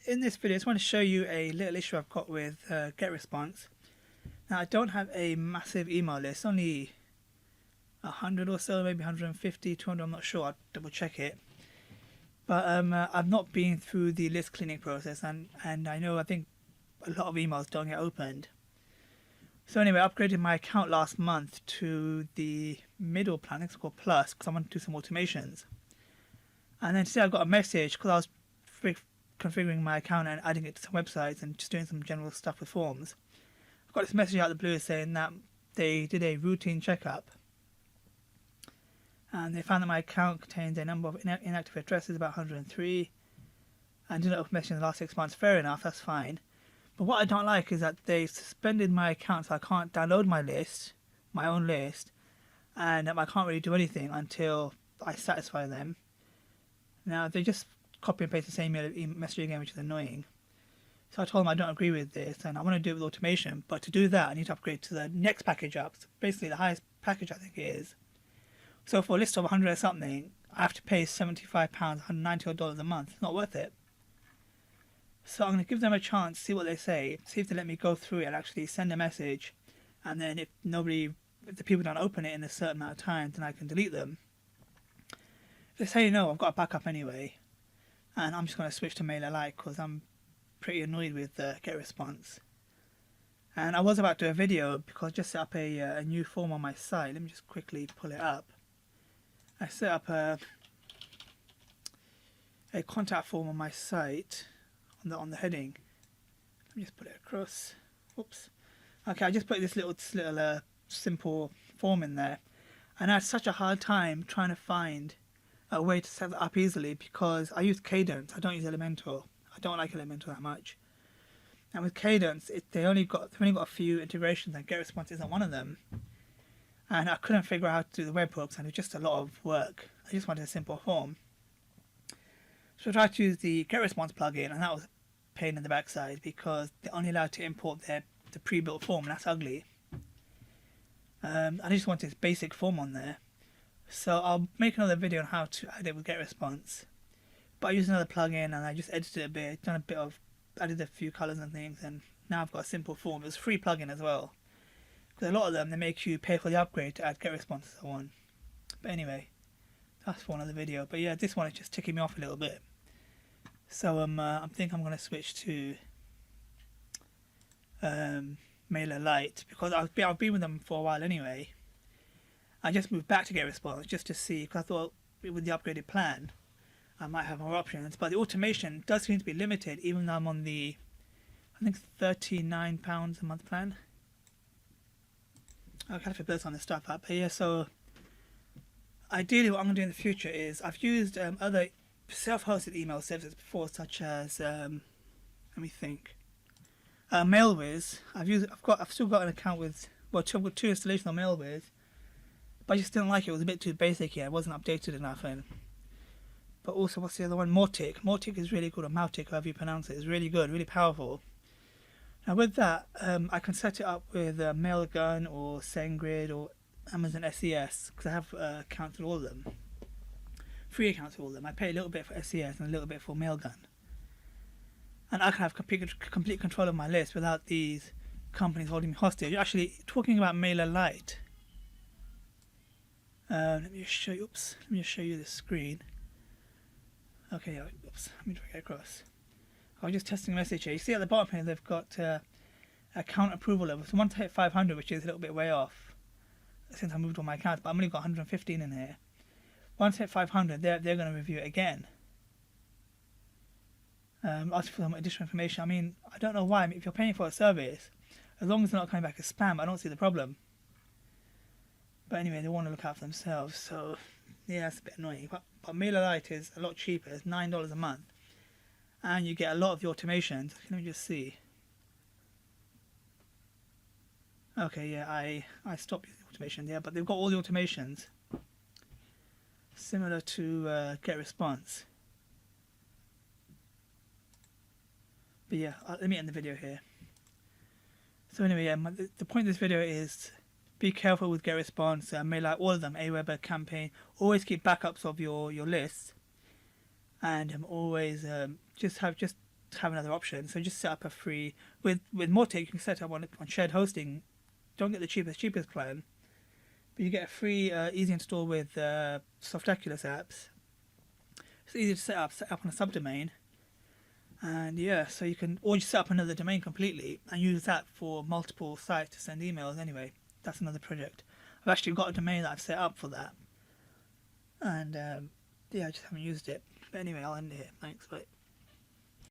in this video I just want to show you a little issue I've got with Getresponse. Now I don't have a massive email list, only 100 or so, maybe 150, 200, I'm not sure, I'll double check it. But I've not been through the list cleaning process, and I think a lot of emails don't get opened. So anyway, I upgraded my account last month to the middle plan, it's called Plus, because I want to do some automations. And then today I got a message, because I was configuring my account and adding it to some websites and just doing some general stuff with forms. I got this message out of the blue saying that they did a routine checkup and they found that my account contains a number of inactive addresses, about 103, and didn't open message in the last 6 months. Fair enough, that's fine. But what I don't like is that they suspended my account, so I can't download my own list, and I can't really do anything until I satisfy them. Now they just copy and paste the same message again, which is annoying. So I told them I don't agree with this and I want to do it with automation, but to do that I need to upgrade to the next package up, so basically the highest package I think it is. So for a list of 100 or something, I have to pay £75, $190 a month. It's not worth it. So I'm going to give them a chance, see what they say, see if they let me go through it and actually send a message, and then if the people don't open it in a certain amount of time, then I can delete them. If they say no, I've got a backup anyway, and I'm just going to switch to MailerLite because I'm pretty annoyed with Getresponse. And I was about to do a video because I just set up a new form on my site. Let me just quickly pull it up. I set up a contact form on my site on the heading. Let me just put it across. Oops. Okay, I just put this little simple form in there, and I had such a hard time trying to find a way to set that up easily because I use Cadence. I don't use Elementor. I don't like Elementor that much. And with Cadence, they've only got a few integrations, and Getresponse isn't one of them. And I couldn't figure out how to do the webhooks, and it was just a lot of work. I just wanted a simple form. So I tried to use the Getresponse plugin, and that was a pain in the backside because they're only allowed to import the pre-built form, and that's ugly. I just wanted this basic form on there. So I'll make another video on how to add it with Getresponse. But I used another plugin and I just edited it a bit, added a few colours and things, and now I've got a simple form. It's a free plugin as well. Because a lot of them, they make you pay for the upgrade to add Getresponse and so on. But anyway, that's for another video. But yeah, this one is just ticking me off a little bit. So I think I'm going to switch to MailerLite because I've been with them for a while anyway. I just moved back to Getresponse just to see, because I thought with the upgraded plan I might have more options, but the automation does seem to be limited even though I'm on the, I think, £39 a month plan. I'll have to build some of this stuff up. But yeah, so ideally what I'm going to do in the future is, I've used other self-hosted email services before, such as let me think, MailWiz. I've still got an account with, well, I've got 2 installations on MailWiz, but I just didn't like it. It was a bit too basic here. It wasn't updated enough. But also, what's the other one? Mautic. Mautic is really good, or Mautic, however you pronounce it. It's really good, really powerful. Now with that, I can set it up with Mailgun or SendGrid or Amazon SES, because I have accounts with all of them. Free accounts with all of them. I pay a little bit for SES and a little bit for Mailgun. And I can have complete control of my list without these companies holding me hostage. Actually, talking about MailerLite, let me just show you the screen. Okay, oops, let me try to get across. I was just testing a message here. You see at the bottom here they've got account approval level. So 1 to hit 500, which is a little bit way off since I moved all my accounts, but I've only got 115 in here. Once hit 500, they're going to review it again. Ask for some additional information. I mean, I don't know why. I mean, if you're paying for a service, as long as they're not coming back as spam, I don't see the problem. But anyway, they want to look out for themselves, so yeah, it's a bit annoying. But MailerLite is a lot cheaper. It's $9 a month, and you get a lot of the automations. Let me just see. Okay, yeah, I stopped using automation there, but they've got all the automations similar to Getresponse. But yeah, let me end the video here. So anyway, yeah, the point of this video is be careful with Getresponse, MailerLite, all of them, Aweber, Campaign. Always keep backups of your lists, and always just have another option. So just set up a free with Mautic. You can set up on shared hosting. Don't get the cheapest plan, but you get a free easy install with Softaculous apps. It's easy to set up on a subdomain, and yeah, so you can, or just set up another domain completely and use that for multiple sites to send emails. Anyway, that's another project. I've actually got a domain that I've set up for that, and yeah, I just haven't used it. But anyway, I'll end it here. Thanks, bye.